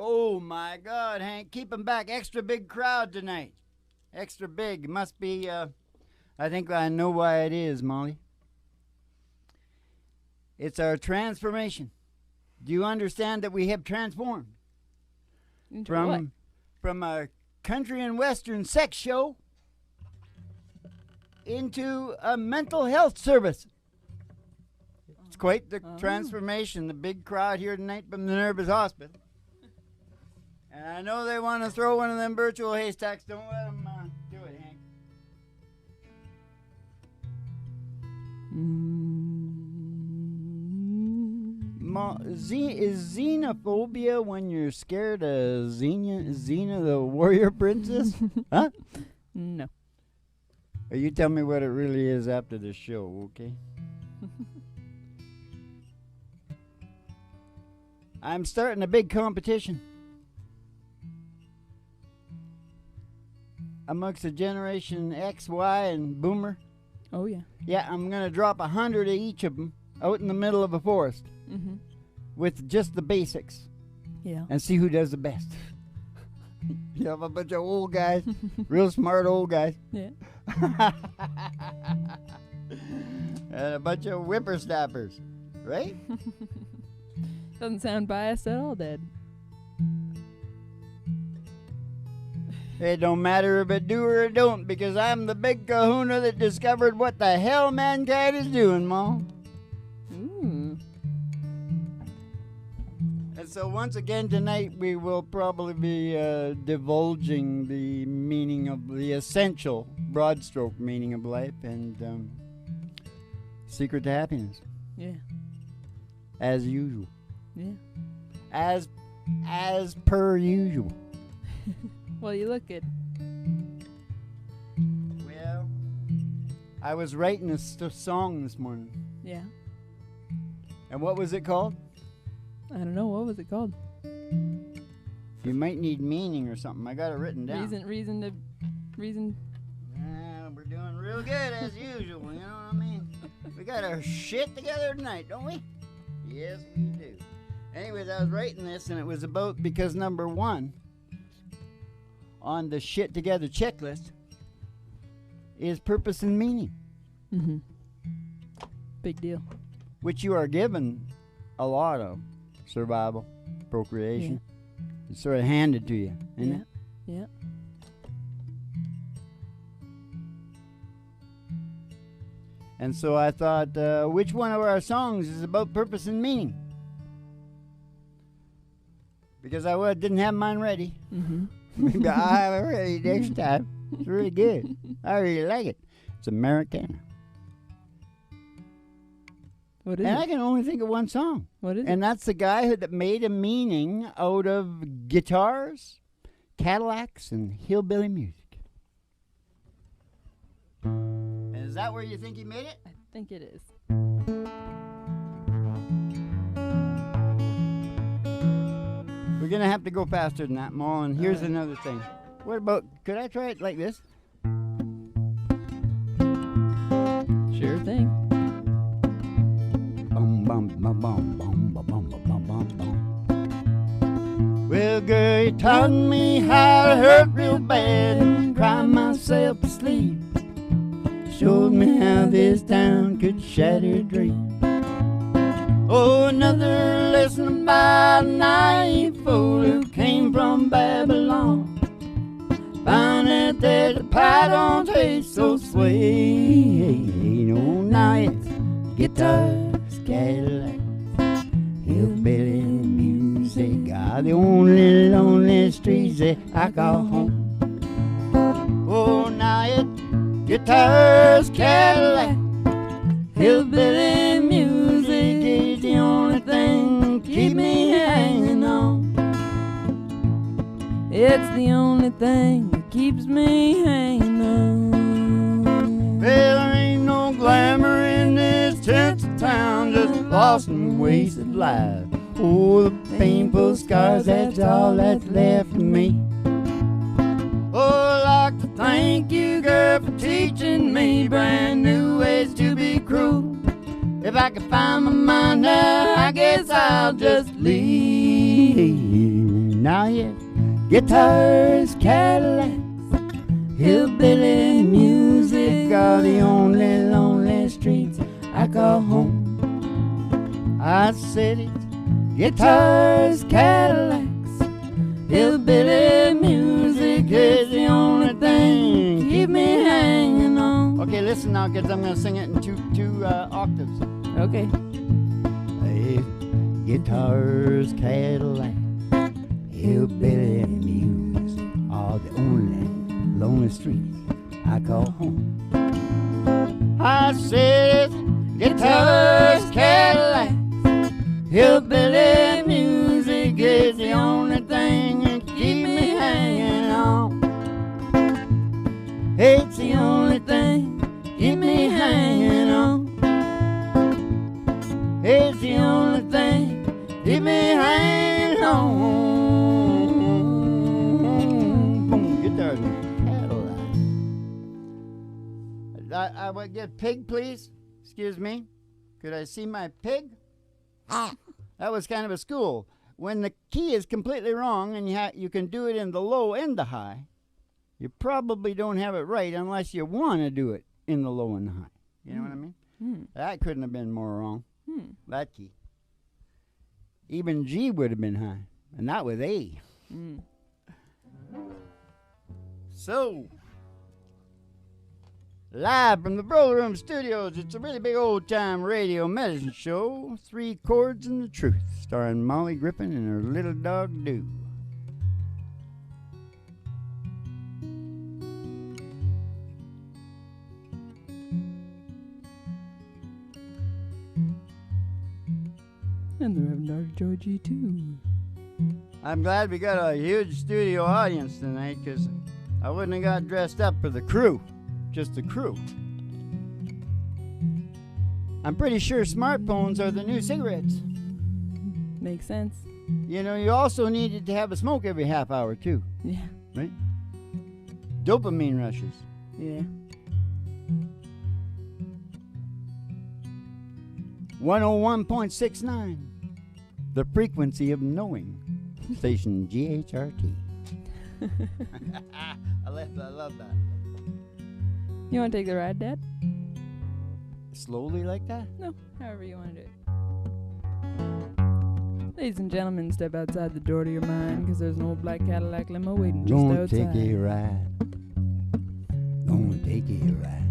Oh, my God, Hank. Keep 'em back. Extra big crowd tonight. Extra big. Must be, I think I know why it is, Molly. It's our transformation. Do you understand that we have transformed? Into what? From a country and western sex show into a mental health service. It's quite the transformation. The big crowd here tonight from the Nervous Hospital. And I know they want to throw one of them virtual haystacks. Don't let them do it, Hank. Is xenophobia when you're scared of Xena the warrior princess? Huh? No. You tell me what it really is after the show, okay? I'm starting a big competition amongst the Generation X, Y, and Boomer. Oh, yeah. Yeah, I'm going to drop 100 of each of them out in the middle of a forest with just the basics. Yeah. And see who does the best. You have a bunch of old guys, real smart old guys. Yeah. And a bunch of whippersnappers, right? Doesn't sound biased at all, Dad. It don't matter if it do or it don't, because I'm the big kahuna that discovered what the hell mankind is doing, Mom. And so once again tonight we will probably be divulging the meaning of the essential broad stroke meaning of life and secret to happiness. Yeah. As usual. Yeah. As per usual. Well, you look good. Well, I was writing a song this morning. Yeah. And what was it called? I don't know. What was it called? You might need meaning or something. I got it written down. Reason. We're doing real good as usual, you know what I mean? We got our shit together tonight, don't we? Yes, we do. Anyways, I was writing this, and it was about, because number one on the shit together checklist is purpose and meaning. Mm-hmm. Big deal. Which you are given a lot of. Survival, procreation. Yeah. It's sort of handed to you, isn't it? Yeah. And so I thought, which one of our songs is about purpose and meaning? Because I didn't have mine ready. Mm-hmm. Maybe I'll have it ready next time. It's really good. I really like it. It's Americana. What is and it? I can only think of one song. What is it? And that's the guy that made a meaning out of guitars, Cadillacs, and hillbilly music. And is that where you think he made it? I think it is. We're going to have to go faster than that, Maul. And here's another thing. What about, could I try it like this? Sure thing. Bum, bum, bum, bum, bum, bum, bum, bum, bum, bum. Well, girl, you taught me how to hurt real bad and cry myself to sleep. Showed me how this town could shatter a dream. Oh, another lesson about a naive fool who came from Babylon. Found out that the pie don't taste so sweet. Oh, now it's guitars, Cadillacs, hillbilly music are the only lonely streets that I call home. Oh, now it's guitars, Cadillac, hillbilly music is the only thing keep me hanging on. It's the only thing that keeps me hanging on. Well, there ain't no glamour in this tinsel town, just lost and wasted life. Oh, the painful scars, that's all that's left of me. Oh, I'd like to thank you, girl, for teaching me brand new ways to be cruel. If I could find my mind now, I guess I'll just leave. Now yes, guitars, Cadillacs, hillbilly music are the only lonely streets I call home. I said it, guitars, Cadillacs, hillbilly music is the only thing keep me hanging on. Okay, listen now, kids. I'm gonna sing it in two octaves. Okay. Hey, guitars, Cadillacs, hillbilly music are the only lonely streets I call home. I said, guitars, Cadillacs, hillbilly music is the only thing that keep me hanging on. It's the only thing keep me hanging on. It's the only thing keep me hanging on. Boom, guitars, Cadillac. I would get pig, please. Excuse me. Could I see my pig? That was kind of a school. When the key is completely wrong and you can do it in the low and the high, you probably don't have it right unless you want to do it in the low and the high. You know what I mean? That couldn't have been more wrong. That key. Even G would have been high, and that was A. So, live from the Broiler Room Studios, it's a really big old-time radio medicine show, 3 Chords and the Truth, starring Molly Griffin and her little dog, Doo. And the Reverend Dr. Georgie, too. I'm glad we got a huge studio audience tonight, because I wouldn't have got dressed up for the crew. Just the crew. I'm pretty sure smartphones are the new cigarettes. Makes sense. You know, you also needed to have a smoke every half hour, too. Yeah. Right? Dopamine rushes. Yeah. 101.69. The frequency of knowing. Station GHRT. I love that. You want to take the ride, Dad? Slowly like that? No, however you want to do it. Ladies and gentlemen, step outside the door to your mind, because there's an old black Cadillac limo waiting just Gonna outside. take a ride. Gonna take a ride.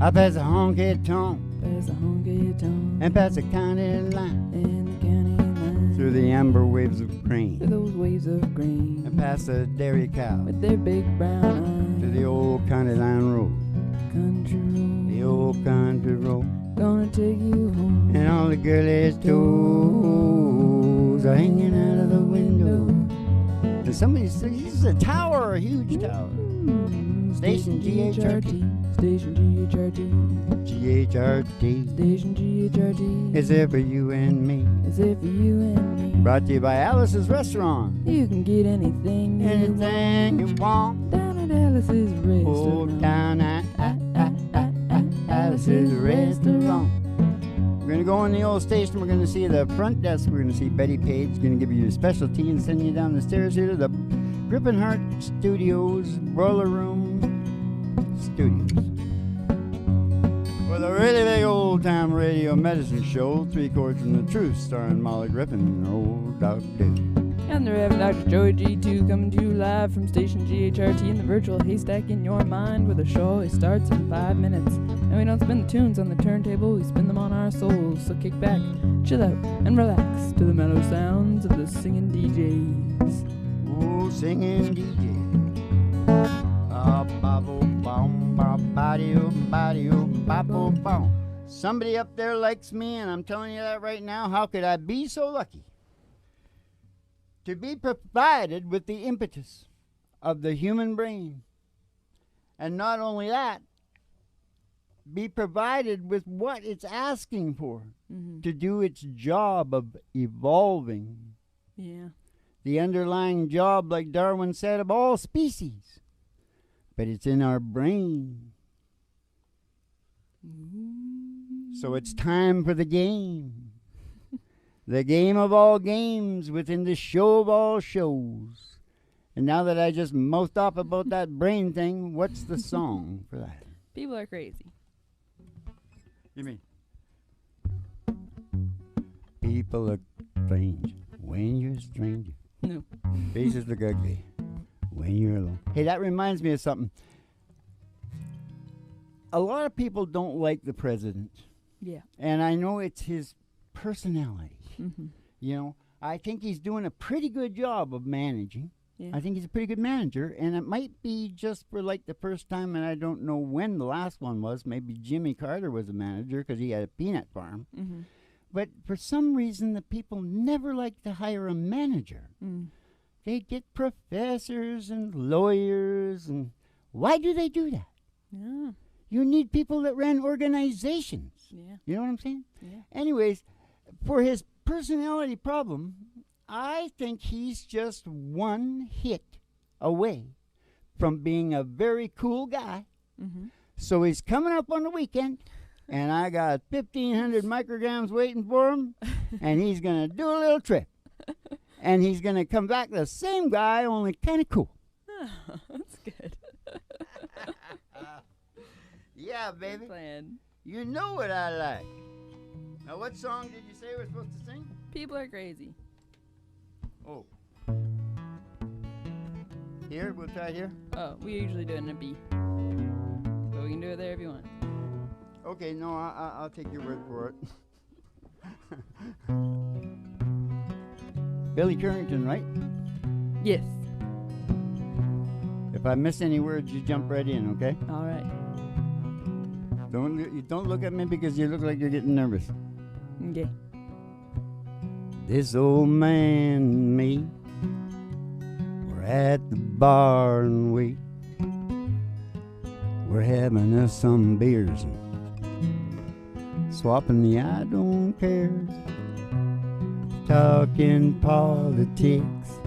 I pass a honky tonk. There's a honky tonk. And pass a county line. And the county line. Through the amber waves of grain. Through those waves of green. And past the dairy cow. With their big brown eyes. To the old county line road. Country road. The old country road. Gonna take you home. And all the girlies' toes are hanging out of the window. And somebody says, this is a tower, a huge tower. Station GHRT. Station GHRT. GHRT. Station GHRT. Is there for you and me. Is there for you and me. Brought to you by Alice's Restaurant. You can get anything Anything you want. down at Alice's Restaurant. Oh, down at Alice's Restaurant. We're going to go in the old station. We're going to see the front desk. We're going to see Betty Page. Going to give you a special tea and send you down the stairs here to the Griffin Hart Studios, Broiler Room Studios. With a really big old-time radio medicine show, 3 Chords and the Truth, starring Molly Griffin and her old dog, Doo. And the Reverend Dr. Joey G2 coming to you live from Station GHRT in the virtual haystack in your mind, where the show always starts in 5 minutes. And we don't spin the tunes on the turntable, we spin them on our souls. So kick back, chill out, and relax to the mellow sounds of the singing DJs. Oh, singing DJ. Somebody up there likes me, and I'm telling you that right now. How could I be so lucky to be provided with the impetus of the human brain? And not only that, be provided with what it's asking for to do its job of evolving. Yeah. The underlying job, like Darwin said, of all species. But it's in our brain. So it's time for the game. The game of all games within the show of all shows. And now that I just mouthed off about that brain thing, what's the song for that? People are crazy. You mean? People are strange when you're a stranger. No. Faces look ugly when you're alone. Hey, that reminds me of something. A lot of people don't like the president. Yeah. And I know it's his personality. Mm-hmm. You know, I think he's doing a pretty good job of managing. Yeah. I think he's a pretty good manager, and it might be just for like the first time, and I don't know when the last one was. Maybe Jimmy Carter was a manager because he had a peanut farm. Mm-hmm. But for some reason, the people never like to hire a manager. Mm. They get professors and lawyers, and why do they do that? Yeah. You need people that ran organizations. Yeah. You know what I'm saying? Yeah. Anyways, for his personality problem, I think he's just one hit away from being a very cool guy. Mm-hmm. So he's coming up on the weekend, and I got 1,500 micrograms waiting for him, and he's going to do a little trip. And he's going to come back the same guy, only kind of cool. Oh, that's good. Yeah, baby. Plan. You know what I like. Now, what song did you say we're supposed to sing? People are crazy. Oh. Here, we'll try here. Oh, we usually do it in a B. But we can do it there if you want. Okay, no, I'll take your word for it. Billy Currington, right? Yes. If I miss any words, you jump right in, okay? All right. Don't look at me because you look like you're getting nervous. Okay. This old man and me, we're at the bar and we're having us some beers and swapping the I don't cares, talking politics,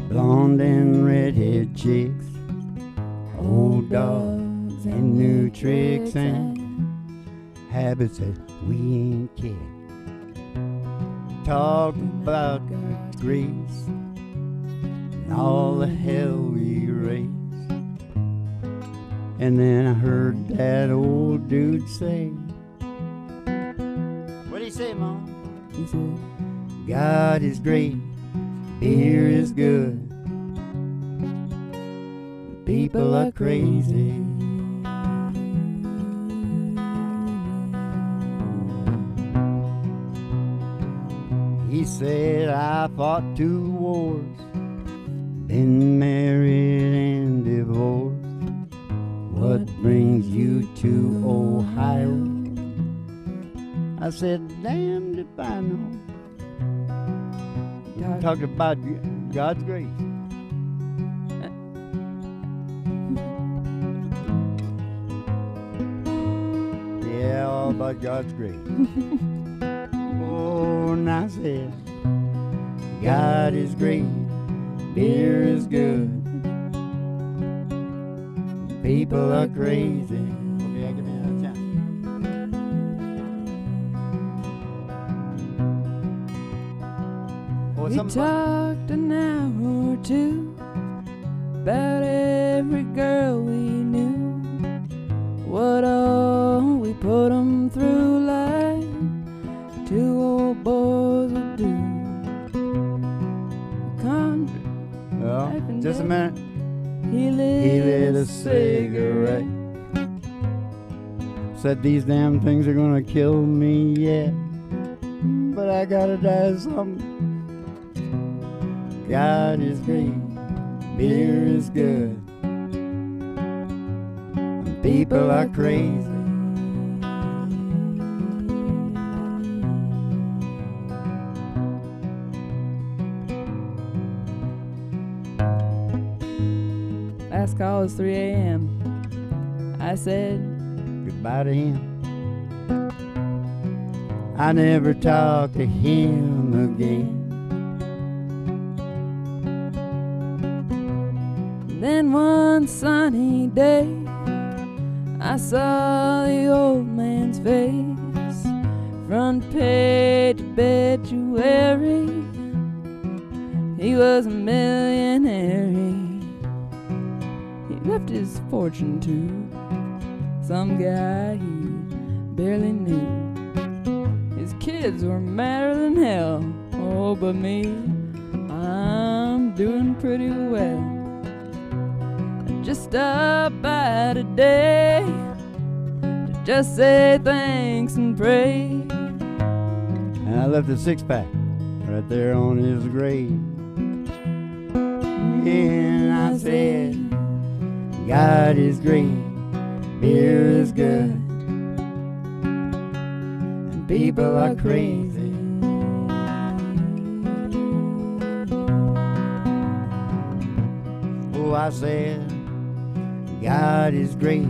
blonde and redhead chicks, old dogs and new tricks and habits that we ain't kicked. Talk about grace and all the hell we raised. And then I heard that old dude say, what'd he say, Mom? He said, God is great, beer is good, people are crazy. He said, I fought 2 wars, been married and divorced. What brings you to Ohio? I said, damned if I know. Talked about God's grace. Yeah, all about God's grace. Oh, and I said, God is great, beer is good, people are crazy. Okay, give me another chance. Oh, we talked an hour or two about every girl we knew. What all we put 'em through like 2 old boys would do. Well, just a minute. He lit a cigarette. Said these damn things are gonna kill me, yeah. But I gotta die of something. God is great, beer is good, and people are crazy. Last call was 3 a.m. I said goodbye to him. I never talked to him again. Then one sunny day I saw the old man's face, front page obituary. He was a millionaire. He left his fortune to some guy he barely knew. His kids were madder than hell. Oh, but me, I'm doing pretty well. I just stopped by today to just say thanks and pray. And I left a six-pack right there on his grave. And I said, God is great, beer is good, and people are crazy. Oh, I said, God is great,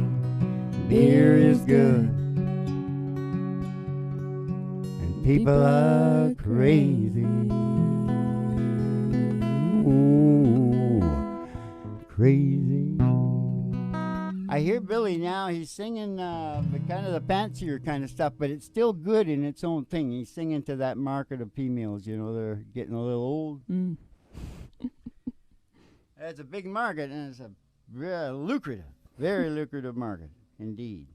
beer is good, and people are crazy. Ooh, crazy. I hear Billy now, he's singing the kind of the fancier kind of stuff, but it's still good in its own thing. He's singing to that market of females, you know, they're getting a little old. It's a big market, and it's a very lucrative market, indeed.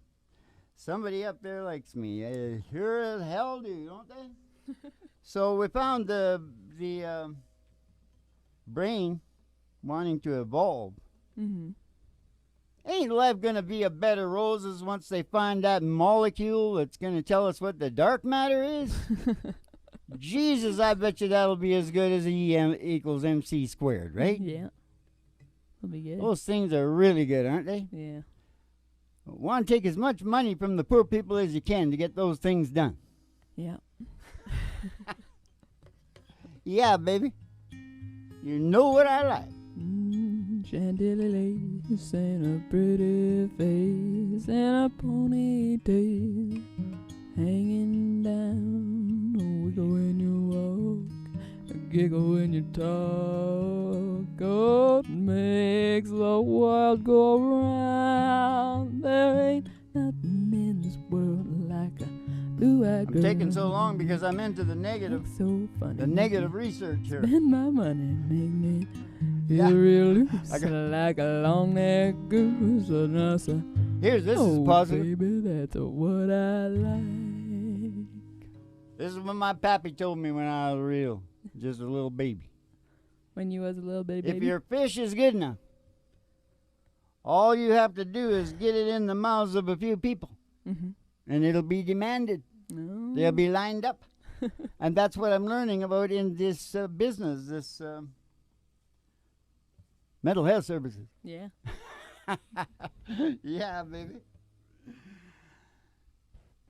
Somebody up there likes me. Sure as hell do, don't they? So we found the brain wanting to evolve. Mm-hmm. Ain't life gonna be a bed of roses once they find that molecule that's gonna tell us what the dark matter is? Jesus, I bet you that'll be as good as E equals MC squared, right? Yeah. That'll be good. Those things are really good, aren't they? Yeah. Want to take as much money from the poor people as you can to get those things done. Yeah. Yeah, baby. You know what I like. Chantilly lace and a pretty face and a ponytail hanging down. A wiggle when you walk, a giggle when you talk. God makes the world go round. There ain't nothing in this world like a blue-eyed girl. I'm taking so long because I'm into the negative. It's so funny. The negative research here. Spend my money, make me feel real loose, like a long-necked goose. Here's this is positive. Baby, that's what I like. This is what my pappy told me when I was real, just a little baby. When you was a little baby? If your fish is good enough, all you have to do is get it in the mouths of a few people, and it'll be demanded. No. They'll be lined up. And that's what I'm learning about in this business, this mental health services. Yeah. Yeah, baby.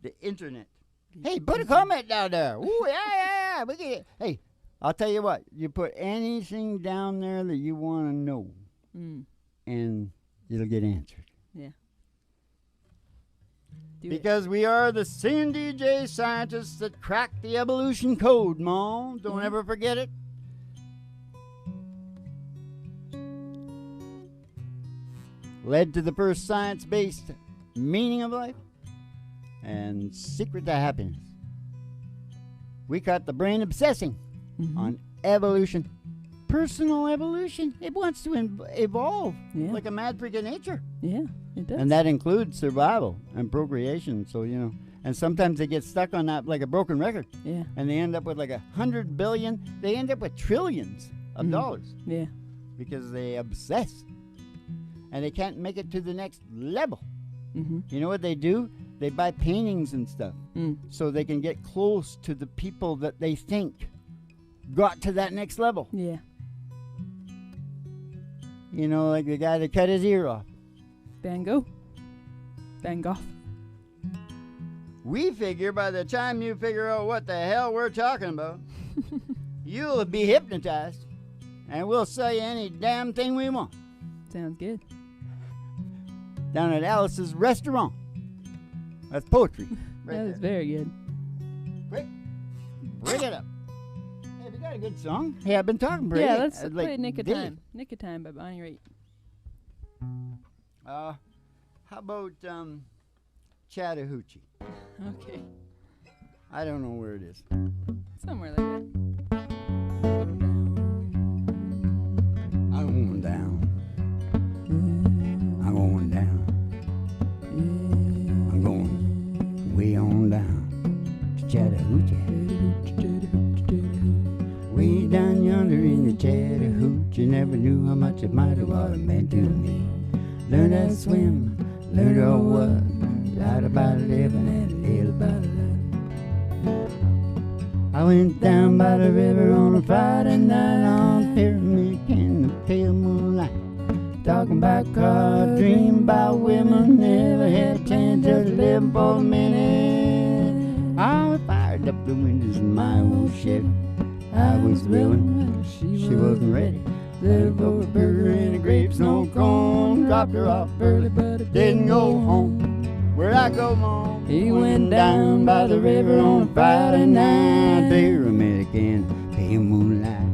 The internet. Hey, put a comment down there. Ooh, yeah. Hey, I'll tell you what. You put anything down there that you want to know, and it'll get answered. Yeah. Because we are the singing DJ scientists that cracked the evolution code, Mom. Don't ever forget it. Led to the first science-based meaning of life and secret to happiness. We caught the brain obsessing on evolution. Personal evolution. It wants to evolve like a mad freak of nature. Yeah, it does. And that includes survival and procreation. So, you know, and sometimes they get stuck on that like a broken record. Yeah. And they end up with like 100 billion. They end up with trillions of dollars. Yeah. Because they obsess. And they can't make it to the next level. You know what they do? They buy paintings and stuff so they can get close to the people that they think got to that next level. Yeah. You know, like the guy that cut his ear off. Van Gogh. Van Gogh. We figure by the time you figure out what the hell we're talking about, you'll be hypnotized, and we'll sell you any damn thing we want. Sounds good. Down at Alice's restaurant. That's poetry. Right That is there. very good. Quick, bring it up. Hey, we got a good song. Hey, I've been talking pretty. Yeah, let's play Nick of Billy. Time. Nick of Time by Bonnie Raitt. How about Chattahoochee? Okay. I don't know where it is. Somewhere like that. I'm going down. I'm going down. I'm going way on down to Chattahoochee. Way down yonder in the Chattahoochee, never knew how much it mighty water meant to me. Learned how to swim, learned how what, lied about living and little about love. I went down by the river on a Friday night on Pyramid in the pale moonlight. Talking about cars, dreaming about women, never had a chance just living for a minute. I fired up the windows in my old Chevy. I was willing, she wasn't ready. Let her for a burger and a grape snow cone. Dropped her off early, but I didn't go home. Where'd I go home? He went down by the river on a Friday night. Pyramid again, pale moonlight.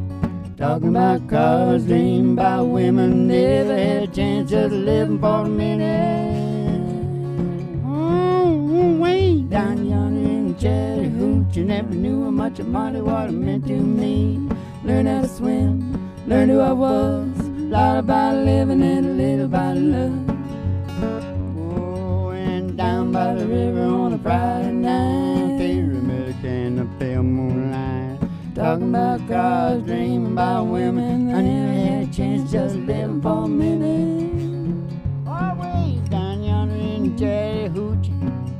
Talking about cars, dreaming about women, never had a chance just living for a minute. Oh, way down yonder in Chattahoochee, never knew how much a muddy water meant to me. Learned how to swim, learned who I was, lot about living and a little about love. Oh, and down by the river on a Friday night, Pyramid and the pale moonlight. Talking about cars, dreaming about women, I never had a chance just living for a minute. Always down yonder in Chattahoochee,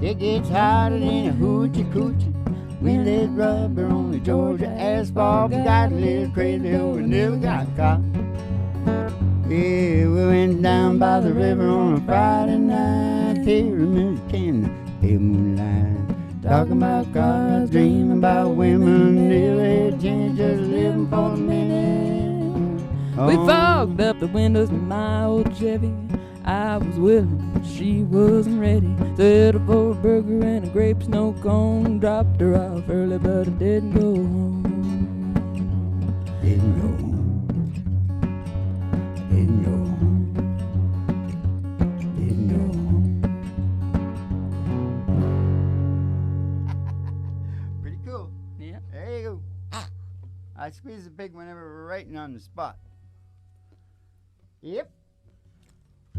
it gets hotter than a hoochie coochie. We lit rubber on the Georgia asphalt, we got a little crazy who we never got caught. Yeah, we went down by the river on a Friday night, Pyramid and pale moonlight. Talking about cars, dreaming about women, never had a chance just living for a minute. We fogged up the windows in my old Chevy. I was willing, but she wasn't ready. Settled for a burger and a grape snow cone. Dropped her off early, but I didn't go home. Didn't go home. Didn't go home. Didn't go home. Pretty cool. Yeah. There you go. I squeeze the pig whenever we're writing on the spot. Yep.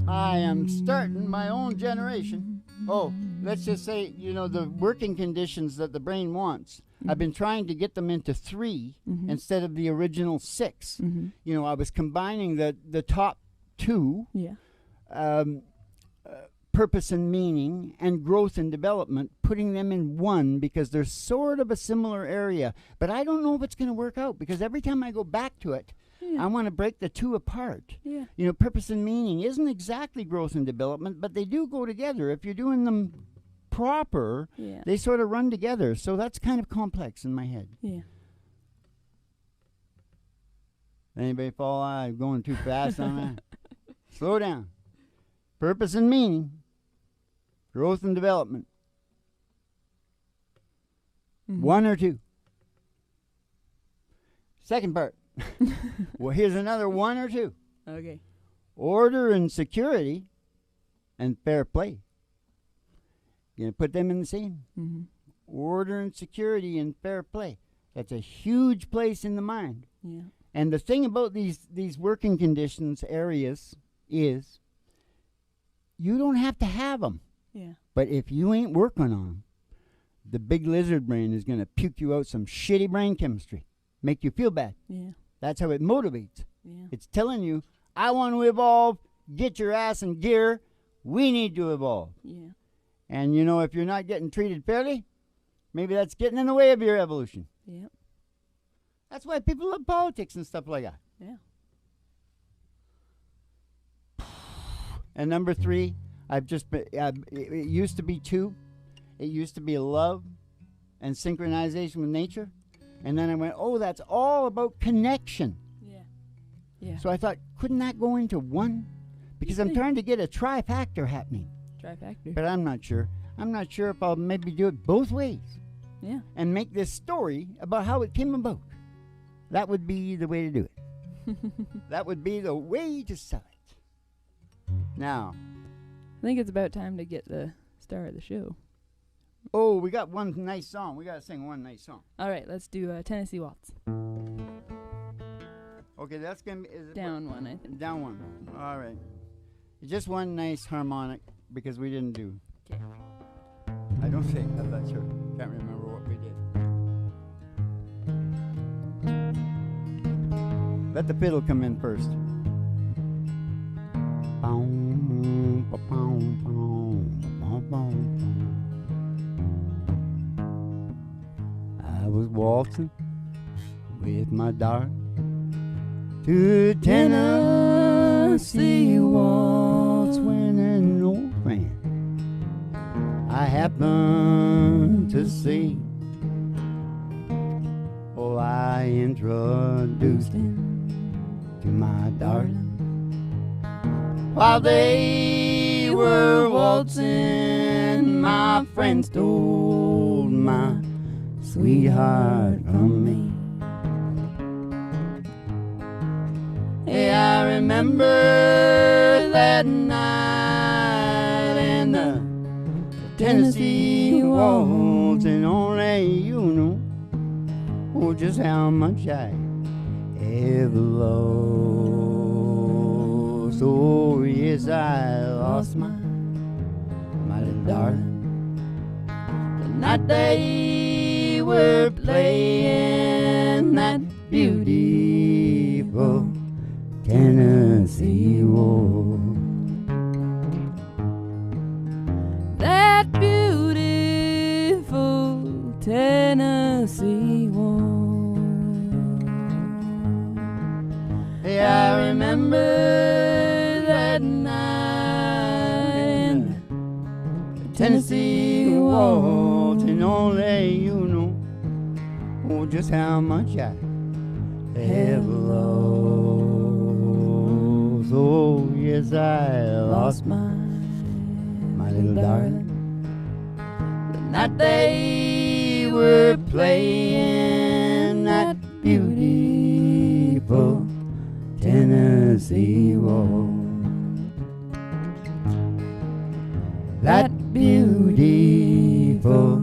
I am starting my own generation. Oh, let's just say, the working conditions that the brain wants. Mm-hmm. I've been trying to get them into 3 instead of the original 6. Mm-hmm. I was combining the top 2, purpose and meaning, and growth and development, putting them in 1 because they're sort of a similar area. But I don't know if it's going to work out because every time I go back to it, I want to break the 2 apart. Yeah. Purpose and meaning isn't exactly growth and development, but they do go together. If you're doing them proper, they sort of run together. So that's kind of complex in my head. Yeah. Anybody fall out? I'm going too fast on that? Slow down. Purpose and meaning, growth and development. 1 or 2. Second part. Well, here's another 1 or 2. Okay. Order and security and fair play. You're going to put them in the same. Mm-hmm. Order and security and fair play. That's a huge place in the mind. Yeah. And the thing about these working conditions areas is you don't have to have them. Yeah. But if you ain't working on them, the big lizard brain is going to puke you out some shitty brain chemistry. Make you feel bad. Yeah. That's how it motivates. Yeah. It's telling you, I want to evolve. Get your ass in gear. We need to evolve. Yeah. And, if you're not getting treated fairly, maybe that's getting in the way of your evolution. Yeah. That's why people love politics and stuff like that. Yeah. And number 3, it used to be 2. It used to be love and synchronization with nature. And then I went, that's all about connection. Yeah. Yeah. So I thought, couldn't that go into 1? Because I'm trying to get a trifactor happening. Trifactor. But I'm not sure. I'm not sure if I'll maybe do it both ways. Yeah. And make this story about how it came about. That would be the way to do it. That would be the way to sell it. Now. I think it's about time to get the star of the show. Oh, we got one nice song. We got to sing one nice song. All right, let's do Tennessee Waltz. Okay, that's going to be... Down one, I think. Down one. All right. Just one nice harmonic because we didn't do. Okay. I don't think. I'm not sure. Can't remember what we did. Let the fiddle come in first. I was waltzing with my darling to Tennessee waltz when an old friend I happened to see. Oh, I introduced him to my darling while they were waltzing. My friend stole my sweetheart from me. Hey, I remember that night in the Tennessee waltz, and only you know just how much I ever lost. Oh, yes, I lost my little darling the night they were playing that beautiful Tennessee waltz. That beautiful Tennessee waltz. Hey, I remember that night Tennessee waltz, and only you know just how much I have lost. Oh, yes, I lost my little darling the night they were playing that beautiful Tennessee waltz. That beautiful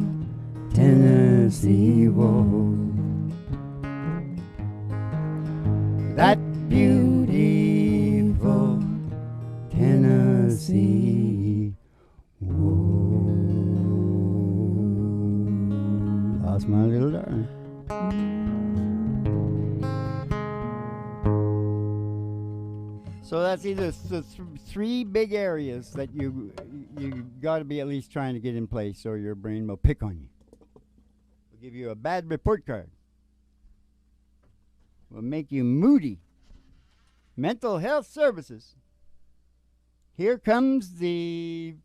Tennessee waltz. That beautiful Tennessee waltz. Lost my little darling. So that's either three big areas that you got to be at least trying to get in place, or your brain will pick on you. We'll give you a bad report card. Will make you moody. Mental health services. Here comes the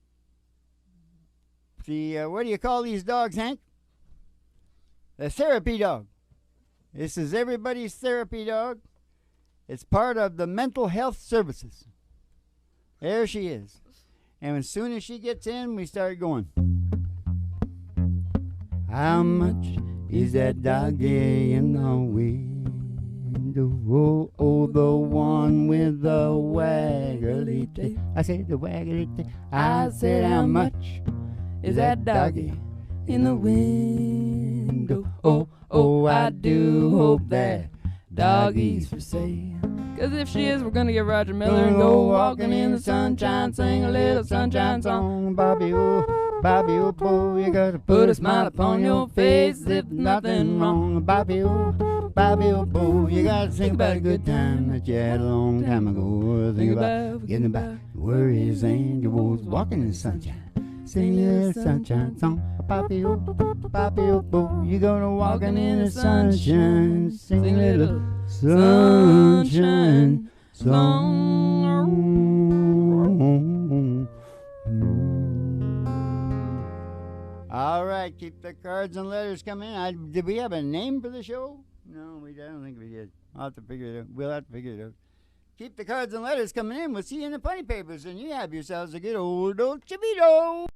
what do you call these dogs, Hank? The therapy dog. This is everybody's therapy dog. It's part of the mental health services. There she is. And as soon as she gets in, we start going. How much is that doggy in the window? Oh, oh, the one with the waggly tail. I said the waggly tail. I said how much is that doggy in the window? Oh, oh, I do hope that doggy's for sale. 'Cause if she is, we're gonna get Roger Miller and go walking in the sunshine, sing a little sunshine song. Bobby, oh, boy, you gotta Put a smile upon your face if nothing wrong. Bobby, oh, boy, you gotta think about a good time that you had a long time ago. Think about forgetting about worries and your woes, walking in the sunshine. Sing a little sunshine song. Bobby, oh, boy, you gonna walking in the sunshine. Sing a little sunshine song. All right, keep the cards and letters coming in. Did we have a name for the show? No, I don't think we did. I'll have to figure it out. We'll have to figure it out. Keep the cards and letters coming in. We'll see you in the funny papers, and you have yourselves a good old chibito.